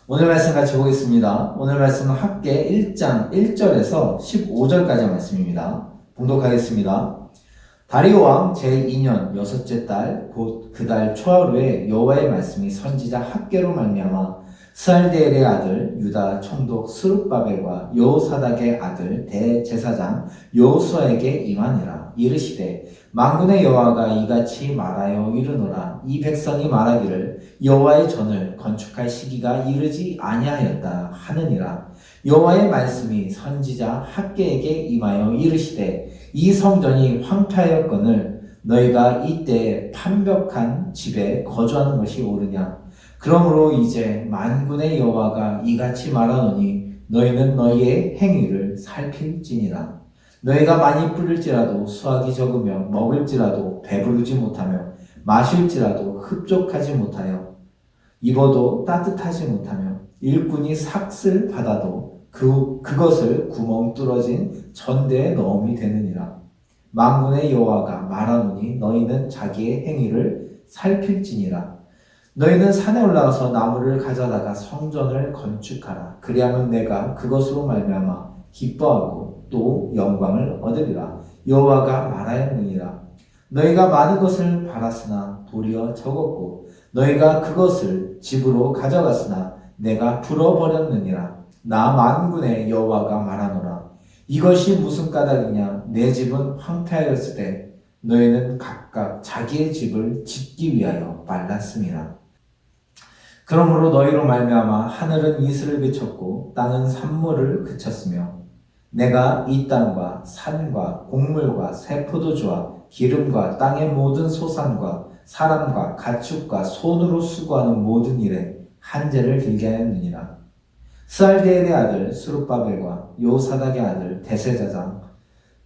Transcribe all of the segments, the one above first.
오늘 말씀 같이 보겠습니다. 오늘 말씀은 학개 1장 1절에서 15절까지 말씀입니다. 봉독하겠습니다. 다리오 왕 제2년 여섯째 달 곧 그 달 초하루에 여호와의 말씀이 선지자 학개로 말미암아 스알디엘의 아들 유다 총독 스룹바벨과 여호사닥의 아들 대제사장 여호수아에게 임하니라. 이르시되 만군의 여호와가 이같이 말하여 이르노라. 이 백성이 말하기를 여호와의 전을 건축할 시기가 이르지 아니하였다 하느니라. 여호와의 말씀이 선지자 학개에게 임하여 이르시되 이 성전이 황폐하였거늘 너희가 이때 판벽한 집에 거주하는 것이 옳으냐. 그러므로 이제 만군의 여호와가 이같이 말하노니 너희는 너희의 행위를 살필지니라. 너희가 많이 뿌릴지라도 수확이 적으며 먹을지라도 배부르지 못하며 마실지라도 흡족하지 못하여 입어도 따뜻하지 못하며 일꾼이 삭슬 받아도 그것을 구멍 뚫어진 전대에 넣음이 되느니라. 만군의 여호와가 말하노니 너희는 자기의 행위를 살필지니라. 너희는 산에 올라가서 나무를 가져다가 성전을 건축하라. 그리하면 내가 그것으로 말미암아 기뻐하고 또 영광을 얻으리라. 여호와가 말하였느니라. 너희가 많은 것을 바랐으나 도리어 적었고 너희가 그것을 집으로 가져갔으나 내가 불어버렸느니라. 나 만군의 여호와가 말하노라. 이것이 무슨 까닭이냐. 내 집은 황폐하였을 때 너희는 각각 자기의 집을 짓기 위하여 말랐음이라. 그러므로 너희로 말미암아 하늘은 이슬을 그쳤고 땅은 산물을 그쳤으며 내가 이 땅과 산과 곡물과 새 포도주와 기름과 땅의 모든 소산과 사람과 가축과 손으로 수고하는 모든 일에 한재를 길게 하였느니라. 스알디엘의 아들 스룹바벨과 여호사닥의 아들 대제사장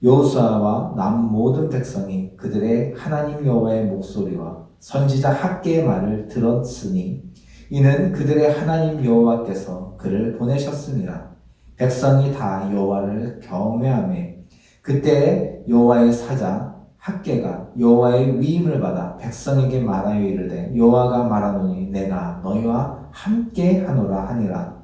여호수아와 남 모든 백성이 그들의 하나님 여호와의 목소리와 선지자 학개의 말을 들었으니 이는 그들의 하나님 여호와께서 그를 보내셨습니다. 백성이 다 여호와를 경외하며 그때 여호와의 사자 학개가 여호와의 위임을 받아 백성에게 말하여 이르되 여호와가 말하노니 내가 너희와 함께 하노라 하니라.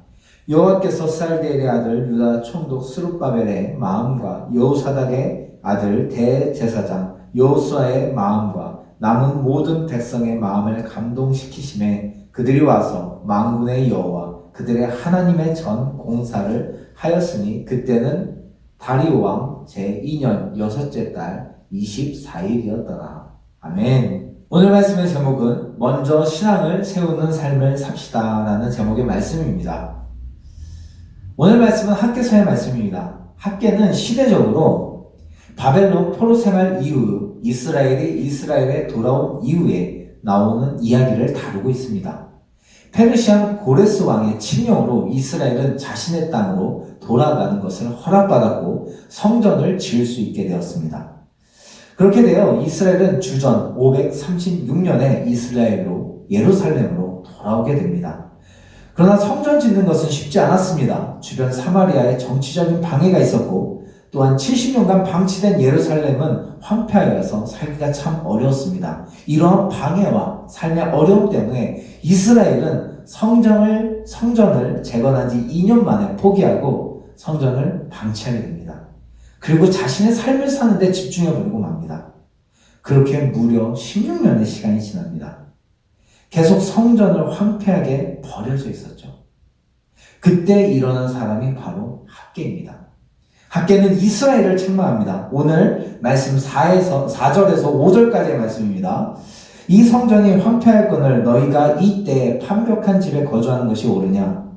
여호와께서 스알디엘의 아들 유다 총독 스룹바벨의 마음과 여호사닥의 아들 대제사장 여호수아의 마음과 남은 모든 백성의 마음을 감동시키심에 그들이 와서 만군의 여호와 그들의 하나님의 전 공사를 하였으니 그때는 다리오 왕 제2년 여섯째 달 24일이었더라. 아멘. 오늘 말씀의 제목은 먼저 신앙을 세우는 삶을 삽시다 라는 제목의 말씀입니다. 오늘 말씀은 학개서의 말씀입니다. 학개는 시대적으로 바벨론 포로 생활 이후 이스라엘에 돌아온 이후에 나오는 이야기를 다루고 있습니다. 페르시안 고레스 왕의 칙령으로 이스라엘은 자신의 땅으로 돌아가는 것을 허락받았고 성전을 지을 수 있게 되었습니다. 그렇게 되어 이스라엘은 주전 536년에 예루살렘으로 돌아오게 됩니다. 그러나 성전 짓는 것은 쉽지 않았습니다. 주변 사마리아에 정치적인 방해가 있었고 또한 70년간 방치된 예루살렘은 황폐하여서 살기가 참 어려웠습니다. 이러한 방해와 삶의 어려움 때문에 이스라엘은 성전을 재건한 지 2년 만에 포기하고 성전을 방치하게 됩니다. 그리고 자신의 삶을 사는 데 집중해버리고 맙니다. 그렇게 무려 16년의 시간이 지납니다. 계속 성전을 황폐하게 버려져 있었죠. 그때 일어난 사람이 바로 학개입니다. 학개는 이스라엘을 책망합니다. 오늘 말씀 4절에서 5절까지의 말씀입니다. 이 성전이 황폐할거늘 너희가 이때 판벽한 집에 거주하는 것이 옳으냐.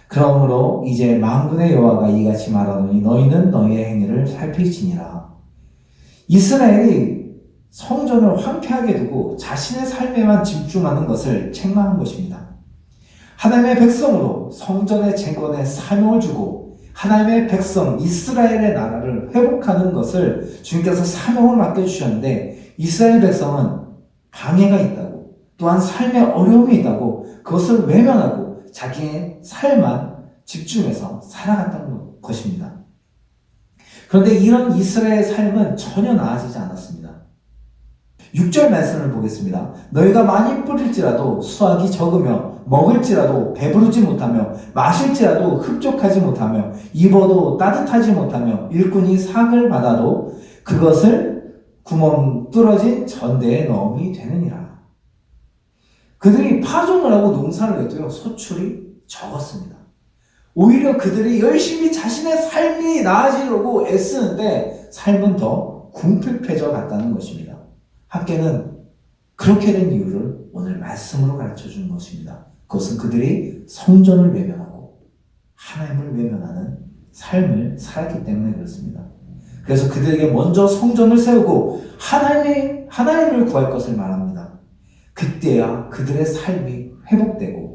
그러므로 이제 만군의 여호와가 이같이 말하노니 너희는 너희의 행위를 살필지니라. 이스라엘이 성전을 황폐하게 두고 자신의 삶에만 집중하는 것을 책망한 것입니다. 하나님의 백성으로 성전의 재건에 사명을 주고 하나님의 백성 이스라엘의 나라를 회복하는 것을 주님께서 사명을 맡겨주셨는데 이스라엘 백성은 방해가 있다고 또한 삶에 어려움이 있다고 그것을 외면하고 자기의 삶만 집중해서 살아갔다는 것입니다. 그런데 이런 이스라엘의 삶은 전혀 나아지지 않았습니다. 6절 말씀을 보겠습니다. 너희가 많이 뿌릴지라도 수확이 적으며 먹을지라도 배부르지 못하며 마실지라도 흡족하지 못하며 입어도 따뜻하지 못하며 일꾼이 삭을 받아도 그것을 구멍 뚫어진 전대에 넣음이 되느니라. 그들이 파종을 하고 농사를 해도요, 소출이 적었습니다. 오히려 그들이 열심히 자신의 삶이 나아지려고 애쓰는데 삶은 더 궁핍해져 갔다는 것입니다. 학계는 그렇게 된 이유를 오늘 말씀으로 가르쳐 주는 것입니다. 그것은 그들이 성전을 외면하고 하나님을 외면하는 삶을 살았기 때문에 그렇습니다. 그래서 그들에게 먼저 성전을 세우고 하나님을 구할 것을 말합니다. 그때야 그들의 삶이 회복되고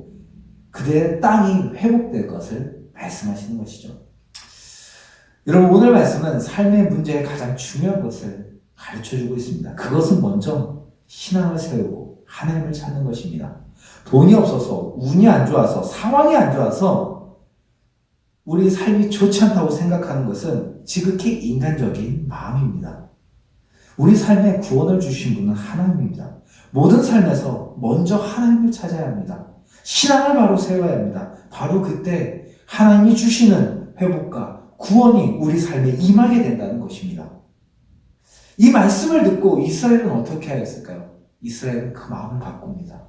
그들의 땅이 회복될 것을 말씀하시는 것이죠. 여러분, 오늘 말씀은 삶의 문제의 가장 중요한 것을 가르쳐주고 있습니다. 그것은 먼저 신앙을 세우고 하나님을 찾는 것입니다. 돈이 없어서, 운이 안 좋아서, 상황이 안 좋아서 우리 삶이 좋지 않다고 생각하는 것은 지극히 인간적인 마음입니다. 우리 삶에 구원을 주신 분은 하나님입니다. 모든 삶에서 먼저 하나님을 찾아야 합니다. 신앙을 바로 세워야 합니다. 바로 그때 하나님이 주시는 회복과 구원이 우리 삶에 임하게 된다는 것입니다. 이 말씀을 듣고 이스라엘은 어떻게 하였을까요? 이스라엘은 그 마음을 바꿉니다.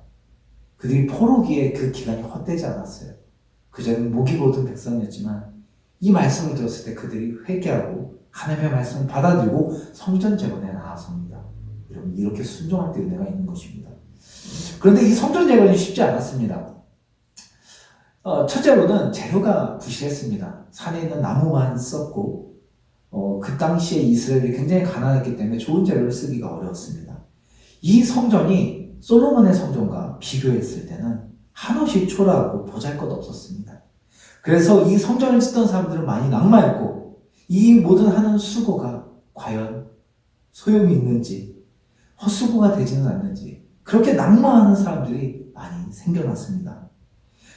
그들이 포로기에 그 기간이 헛되지 않았어요. 그전엔 목이 고든 백성이었지만 이 말씀을 들었을 때 그들이 회개하고 하나님의 말씀을 받아들이고 성전 재건에 나아섭니다. 여러분, 이렇게 순종할 때 은혜가 있는 것입니다. 그런데 이 성전 재건이 쉽지 않았습니다. 첫째로는 재료가 부실했습니다. 산에 있는 나무만 썼고 그 당시에 이스라엘이 굉장히 가난했기 때문에 좋은 재료를 쓰기가 어려웠습니다. 이 성전이 솔로몬의 성전과 비교했을 때는 한없이 초라하고 보잘것없었습니다. 그래서 이 성전을 짓던 사람들은 많이 낙마했고 이 모든 하는 수고가 과연 소용이 있는지 헛수고가 되지는 않는지 그렇게 낙마하는 사람들이 많이 생겨났습니다.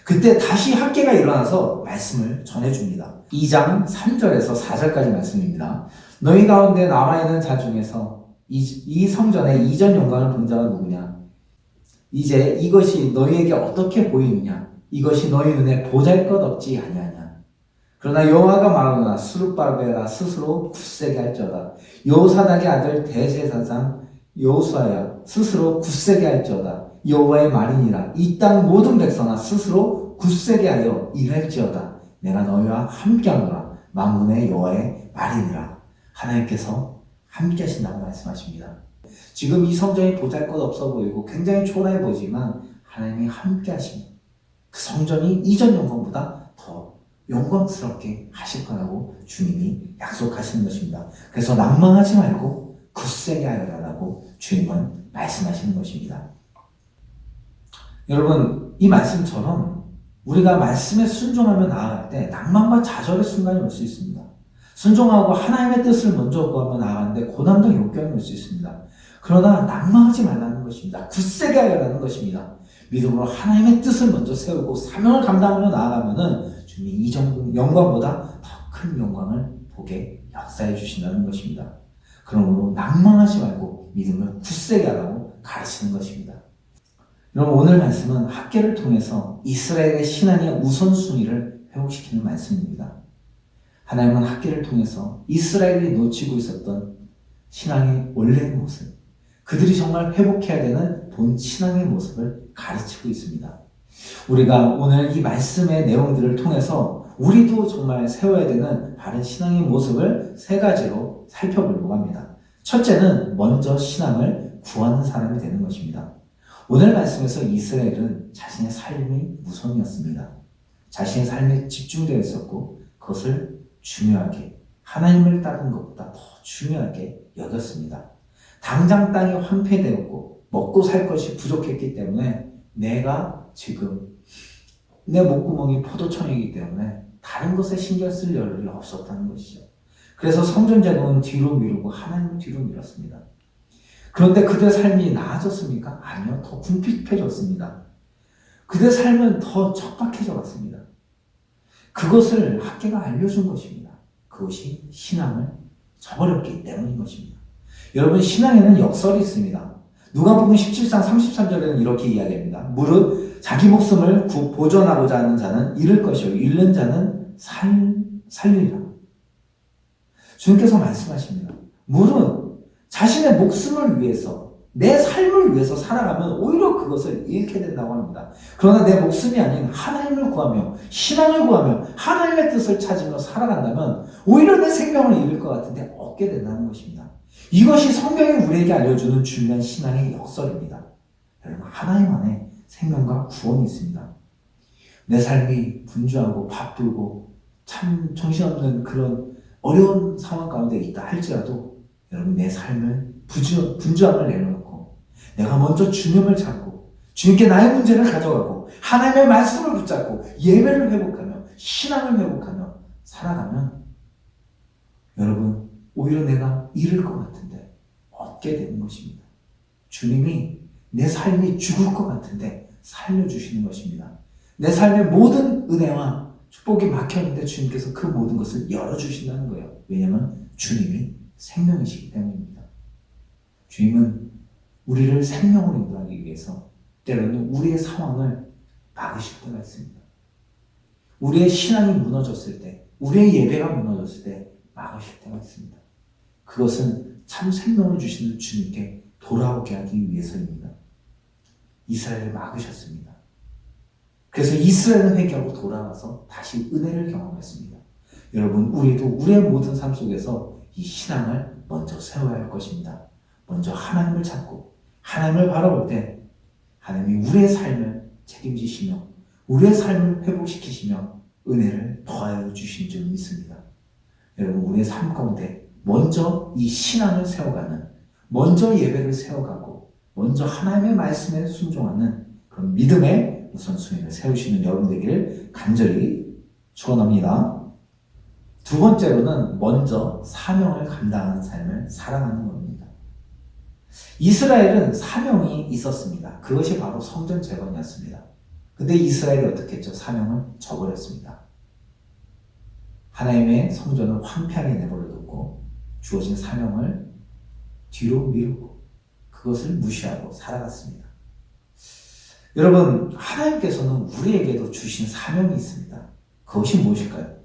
그때 다시 학계가 일어나서 말씀을 전해줍니다. 2장 3절에서 4절까지 말씀입니다. 너희 가운데 남아있는 자 중에서 이 성전의 이전 영광을 본 자가 누구냐? 이제 이것이 너희에게 어떻게 보이느냐? 이것이 너희 눈에 보잘것없지 아니하냐? 그러나 여호와가 말하노라 스룹바벨아 스스로 굳세게 할지어다. 여호사닥의 아들 대제사장 여호수아야 스스로 굳세게 할지어다. 여호와의 말이니라. 이 땅 모든 백성아 스스로 굳세게 하여 일할지어다. 내가 너희와 함께하노라. 만군의 여호와의 말이니라. 하나님께서 함께 하신다고 말씀하십니다. 지금 이 성전이 보잘것없어 보이고 굉장히 초라해 보이지만 하나님이 함께 하십니다. 그 성전이 이전 영광보다 더 영광스럽게 하실 거라고 주님이 약속하시는 것입니다. 그래서 낭망하지 말고 굳세게 하여라라고 주님은 말씀하시는 것입니다. 여러분, 이 말씀처럼 우리가 말씀에 순종하며 나아갈 때 낭만과 좌절의 순간이 올 수 있습니다. 순종하고 하나님의 뜻을 먼저 구하며 나아가는데 고난과 역경이 올 수 있습니다. 그러나 낭망하지 말라는 것입니다. 굳세게 하여라는 것입니다. 믿음으로 하나님의 뜻을 먼저 세우고 사명을 감당하며 나아가면은 주님이 이 영광보다 더 큰 영광을 보게 역사해 주신다는 것입니다. 그러므로 낭망하지 말고 믿음을 굳세게 하라고 가르치는 것입니다. 여러분, 오늘 말씀은 학계를 통해서 이스라엘의 신앙의 우선순위를 회복시키는 말씀입니다. 하나님은 학계를 통해서 이스라엘이 놓치고 있었던 신앙의 원래의 모습, 그들이 정말 회복해야 되는 본 신앙의 모습을 가르치고 있습니다. 우리가 오늘 이 말씀의 내용들을 통해서 우리도 정말 세워야 되는 바른 신앙의 모습을 세 가지로 살펴보려고 합니다. 첫째는 먼저 신앙을 구하는 사람이 되는 것입니다. 오늘 말씀에서 이스라엘은 자신의 삶이 우선이었습니다. 자신의 삶에 집중되어 있었고 그것을 중요하게 하나님을 따르는 것보다 더 중요하게 여겼습니다. 당장 땅이 황폐되었고 먹고 살 것이 부족했기 때문에 내가 지금 내 목구멍이 포도청이기 때문에 다른 것에 신경 쓸 여력이 없었다는 것이죠. 그래서 성전 재건은 뒤로 미루고 하나님은 뒤로 미뤘습니다. 그런데 그들의 삶이 나아졌습니까? 아니요. 더 궁핍해졌습니다. 그들의 삶은 더 척박해져 갔습니다. 그것을 학계가 알려준 것입니다. 그것이 신앙을 저버렸기 때문인 것입니다. 여러분, 신앙에는 역설이 있습니다. 누가복음 17장 33절에는 이렇게 이야기합니다. 무릇 자기 목숨을 보존하고자 하는 자는 잃을 것이요 잃는 자는 살리리라. 주님께서 말씀하십니다. 무릇 자신의 목숨을 위해서 내 삶을 위해서 살아가면 오히려 그것을 잃게 된다고 합니다. 그러나 내 목숨이 아닌 하나님을 구하며 신앙을 구하며 하나님의 뜻을 찾으며 살아간다면 오히려 내 생명을 잃을 것 같은데 얻게 된다는 것입니다. 이것이 성경이 우리에게 알려주는 중요한 신앙의 역설입니다. 여러분, 하나님 안에 생명과 구원이 있습니다. 내 삶이 분주하고 바쁘고 참 정신없는 그런 어려운 상황 가운데 있다 할지라도 여러분, 내 삶을 분주함을 내려놓고 내가 먼저 주님을 찾고 주님께 나의 문제를 가져가고 하나님의 말씀을 붙잡고 예배를 회복하며 신앙을 회복하며 살아가면 여러분, 오히려 내가 잃을 것 같은데 얻게 되는 것입니다. 주님이 내 삶이 죽을 것 같은데 살려주시는 것입니다. 내 삶의 모든 은혜와 축복이 막혔는데 주님께서 그 모든 것을 열어주신다는 거예요. 왜냐하면 주님이 생명이시기 때문입니다. 주님은 우리를 생명으로 인도하기 위해서 때로는 우리의 상황을 막으실 때가 있습니다. 우리의 신앙이 무너졌을 때, 우리의 예배가 무너졌을 때 막으실 때가 있습니다. 그것은 참 생명을 주시는 주님께 돌아오게 하기 위해서입니다. 이스라엘을 막으셨습니다. 그래서 이스라엘은 회개하고 돌아와서 다시 은혜를 경험했습니다. 여러분, 우리도 우리의 모든 삶 속에서 이 신앙을 먼저 세워야 할 것입니다. 먼저 하나님을 찾고 하나님을 바라볼 때 하나님이 우리의 삶을 책임지시며 우리의 삶을 회복시키시며 은혜를 더하여 주신 줄 믿습니다. 여러분, 우리의 삶 가운데 먼저 이 신앙을 세워가는, 먼저 예배를 세워가고 먼저 하나님의 말씀에 순종하는 그런 믿음의 우선순위를 세우시는 여러분 되기를 간절히 축원합니다. 두 번째로는 먼저 사명을 감당하는 삶을 살아가는 겁니다. 이스라엘은 사명이 있었습니다. 그것이 바로 성전 재건이었습니다. 근데 이스라엘이 어떻게 했죠? 사명을 저버렸습니다. 하나님의 성전을 황폐하게 내버려두고 주어진 사명을 뒤로 미루고 그것을 무시하고 살아갔습니다. 여러분, 하나님께서는 우리에게도 주신 사명이 있습니다. 그것이 무엇일까요?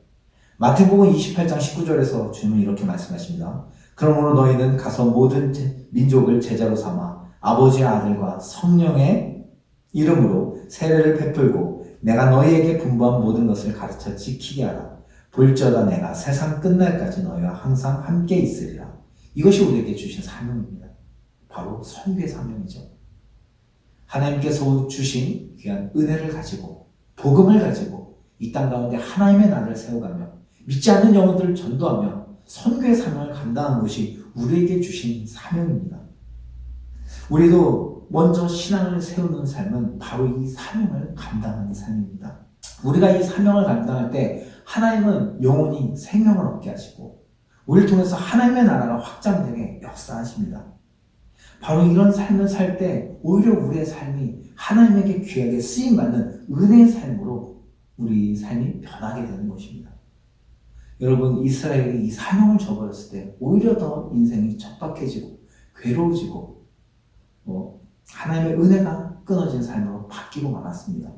마태복음 28장 19절에서 주님은 이렇게 말씀하십니다. 그러므로 너희는 가서 모든 민족을 제자로 삼아 아버지의 아들과 성령의 이름으로 세례를 베풀고 내가 너희에게 분부한 모든 것을 가르쳐 지키게 하라. 볼지어다 내가 세상 끝날까지 너희와 항상 함께 있으리라. 이것이 우리에게 주신 사명입니다. 바로 선교의 사명이죠. 하나님께서 주신 귀한 은혜를 가지고 복음을 가지고 이 땅 가운데 하나님의 나라를 세워가며 믿지 않는 영혼들을 전도하며 선교의 사명을 감당하는 것이 우리에게 주신 사명입니다. 우리도 먼저 신앙을 세우는 삶은 바로 이 사명을 감당하는 삶입니다. 우리가 이 사명을 감당할 때 하나님은 영원히 생명을 얻게 하시고 우리를 통해서 하나님의 나라가 확장되게 역사하십니다. 바로 이런 삶을 살 때 오히려 우리의 삶이 하나님에게 귀하게 쓰임받는 은혜의 삶으로 우리 삶이 변하게 되는 것입니다. 여러분, 이스라엘이 이 사명을 저버렸을 때 오히려 더 인생이 척박해지고 괴로워지고 하나님의 은혜가 끊어진 삶으로 바뀌고 말았습니다.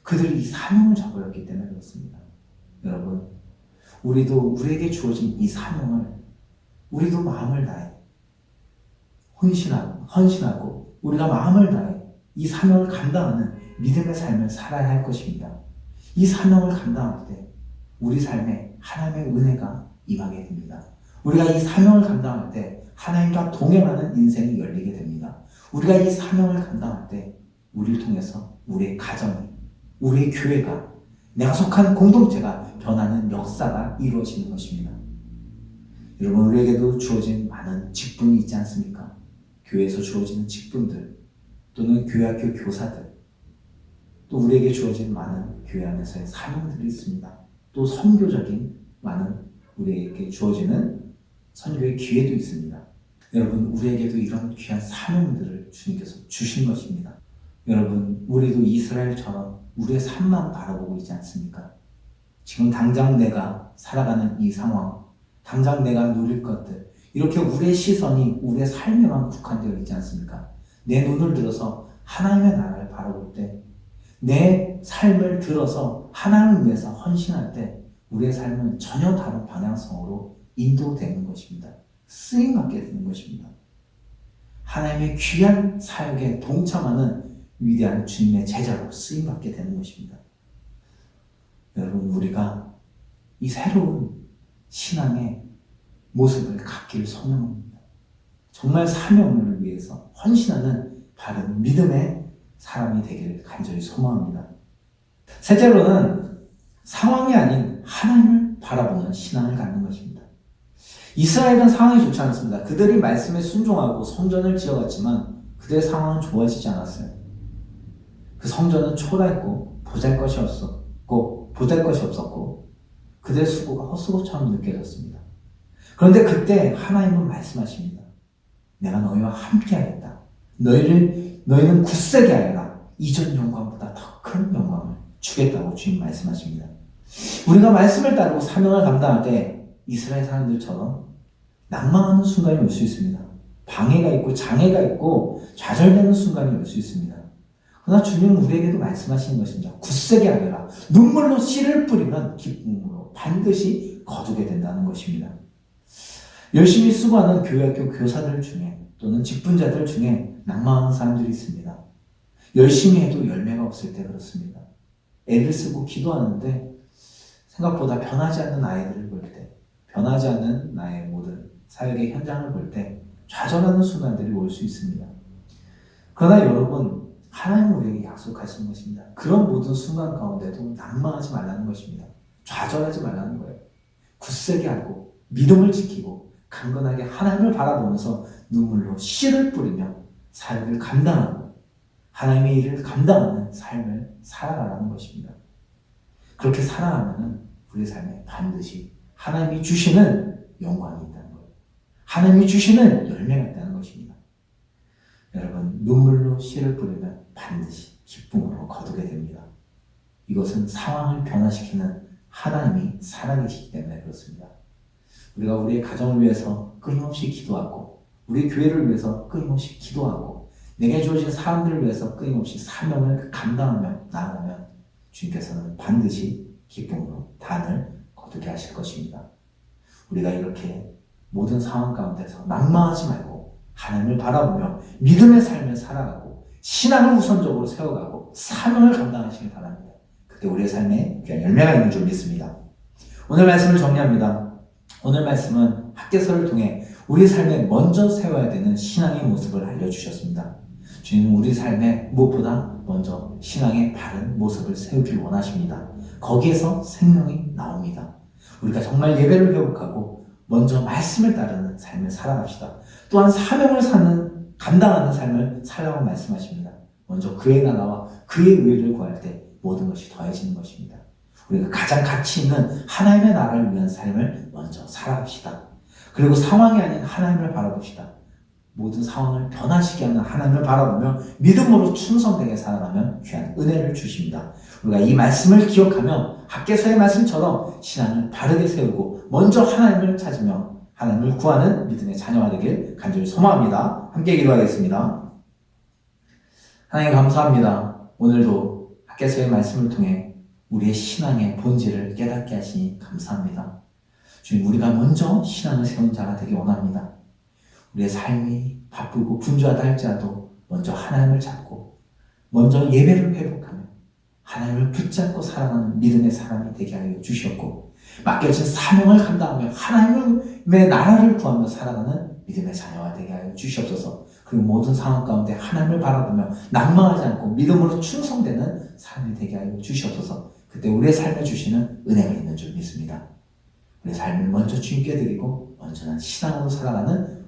그들이 이 사명을 저버렸기 때문에 그렇습니다. 여러분, 우리도 우리에게 주어진 이 사명을 우리도 마음을 다해 헌신하고 우리가 마음을 다해 이 사명을 감당하는 믿음의 삶을 살아야 할 것입니다. 이 사명을 감당할 때 우리 삶에 하나님의 은혜가 임하게 됩니다. 우리가 이 사명을 감당할 때 하나님과 동행하는 인생이 열리게 됩니다. 우리가 이 사명을 감당할 때 우리를 통해서 우리의 가정이, 우리의 교회가, 내가 속한 공동체가 변하는 역사가 이루어지는 것입니다. 여러분, 우리에게도 주어진 많은 직분이 있지 않습니까? 교회에서 주어지는 직분들, 또는 교회학교 교사들, 또 우리에게 주어진 많은 교회 안에서의 사명들이 있습니다. 또 선교적인 많은 우리에게 주어지는 선교의 기회도 있습니다. 여러분, 우리에게도 이런 귀한 사명들을 주님께서 주신 것입니다. 여러분, 우리도 이스라엘처럼 우리의 삶만 바라보고 있지 않습니까? 지금 당장 내가 살아가는 이 상황, 당장 내가 누릴 것들, 이렇게 우리의 시선이 우리의 삶에만 국한되어 있지 않습니까? 내 눈을 들어서 하나님의 나라를 바라볼 때, 내 삶을 들어서 하나님을 위해서 헌신할 때 우리의 삶은 전혀 다른 방향성으로 인도되는 것입니다. 쓰임받게 되는 것입니다. 하나님의 귀한 사역에 동참하는 위대한 주님의 제자로 쓰임받게 되는 것입니다. 여러분, 우리가 이 새로운 신앙의 모습을 갖기를 소망합니다. 정말 사명을 위해서 헌신하는 바른 믿음의 사람이 되기를 간절히 소망합니다. 셋째로는 상황이 아닌 하나님을 바라보는 신앙을 갖는 것입니다. 이스라엘은 상황이 좋지 않았습니다. 그들이 말씀에 순종하고 성전을 지어갔지만 그들의 상황은 좋아지지 않았어요. 그 성전은 초라했고 보잘것이 없었고 그들의 수고가 헛수고처럼 느껴졌습니다. 그런데 그때 하나님은 말씀하십니다. 내가 너희와 함께하겠다. 너희는 굳세게 하여라. 이전 영광보다 더 큰 영광을 주겠다고 주님 말씀하십니다. 우리가 말씀을 따르고 사명을 감당할 때 이스라엘 사람들처럼 낭망하는 순간이 올 수 있습니다. 방해가 있고 장애가 있고 좌절되는 순간이 올 수 있습니다. 그러나 주님은 우리에게도 말씀하시는 것입니다. 굳세게 하여라. 눈물로 씨를 뿌리면 기쁨으로 반드시 거두게 된다는 것입니다. 열심히 수고하는 교회학교 교사들 중에 또는 직분자들 중에 낭망하는 사람들이 있습니다. 열심히 해도 열매가 없을 때 그렇습니다. 애를 쓰고 기도하는데 생각보다 변하지 않는 아이들을 볼 때, 변하지 않는 나의 모든 사역의 현장을 볼 때 좌절하는 순간들이 올 수 있습니다. 그러나 여러분, 하나님은 우리에게 약속하시는 것입니다. 그런 모든 순간 가운데도 낭망하지 말라는 것입니다. 좌절하지 말라는 거예요. 굳세게 하고 믿음을 지키고 강건하게 하나님을 바라보면서 눈물로 씨를 뿌리며 삶을 감당하고 하나님의 일을 감당하는 삶을 살아가라는 것입니다. 그렇게 살아가면 우리 삶에 반드시 하나님이 주시는 영광이 있다는 거예요. 하나님이 주시는 열매가 있다는 것입니다. 여러분, 눈물로 씨를 뿌리면 반드시 기쁨으로 거두게 됩니다. 이것은 상황을 변화시키는 하나님이 살아계시기 때문에 그렇습니다. 우리가 우리의 가정을 위해서 끊임없이 기도하고 우리 교회를 위해서 끊임없이 기도하고 내게 주어진 사람들을 위해서 끊임없이 사명을 감당하며 나아가면 주님께서는 반드시 기쁨으로 단을 거두게 하실 것입니다. 우리가 이렇게 모든 상황 가운데서 낭망하지 말고 하나님을 바라보며 믿음의 삶을 살아가고 신앙을 우선적으로 세워가고 사명을 감당하시길 바랍니다. 그때 우리의 삶에 귀한 열매가 있는 줄 믿습니다. 오늘 말씀을 정리합니다. 오늘 말씀은 학개서를 통해 우리 삶에 먼저 세워야 되는 신앙의 모습을 알려주셨습니다. 주님은 우리 삶에 무엇보다 먼저 신앙의 바른 모습을 세우길 원하십니다. 거기에서 생명이 나옵니다. 우리가 정말 예배를 회복하고 먼저 말씀을 따르는 삶을 살아갑시다. 또한 사명을 감당하는 삶을 살라고 말씀하십니다. 먼저 그의 나라와 그의 의를 구할 때 모든 것이 더해지는 것입니다. 우리가 가장 가치 있는 하나님의 나라를 위한 삶을 먼저 살아갑시다. 그리고 상황이 아닌 하나님을 바라봅시다. 모든 상황을 변화시키게 하는 하나님을 바라보며 믿음으로 충성되게 살아가면 귀한 은혜를 주십니다. 우리가 이 말씀을 기억하며 학개서의 말씀처럼 신앙을 바르게 세우고 먼저 하나님을 찾으며 하나님을 구하는 믿음의 자녀가 되길 간절히 소망합니다. 함께 기도하겠습니다. 하나님 감사합니다. 오늘도 학개서의 말씀을 통해 우리의 신앙의 본질을 깨닫게 하시니 감사합니다. 주님, 우리가 먼저 신앙을 세운 자가 되기 원합니다. 우리의 삶이 바쁘고 분주하다 할지라도 먼저 하나님을 잡고 먼저 예배를 회복하며 하나님을 붙잡고 살아가는 믿음의 사람이 되게 하여 주셨고 맡겨진 사명을 감당하며 하나님의 나라를 구하며 살아가는 믿음의 자녀가 되게 하여 주시옵소서. 그리고 모든 상황 가운데 하나님을 바라보며 낭망하지 않고 믿음으로 충성되는 사람이 되게 하여 주시옵소서. 그때 우리의 삶에 주시는 은혜가 있는 줄 믿습니다. 우리의 삶을 먼저 주님께 드리고 온전한 신앙으로 살아가는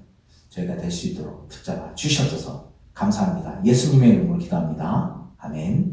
저희가 될 수 있도록 붙잡아 주시옵소서. 감사합니다. 예수님의 이름으로 기도합니다. 아멘.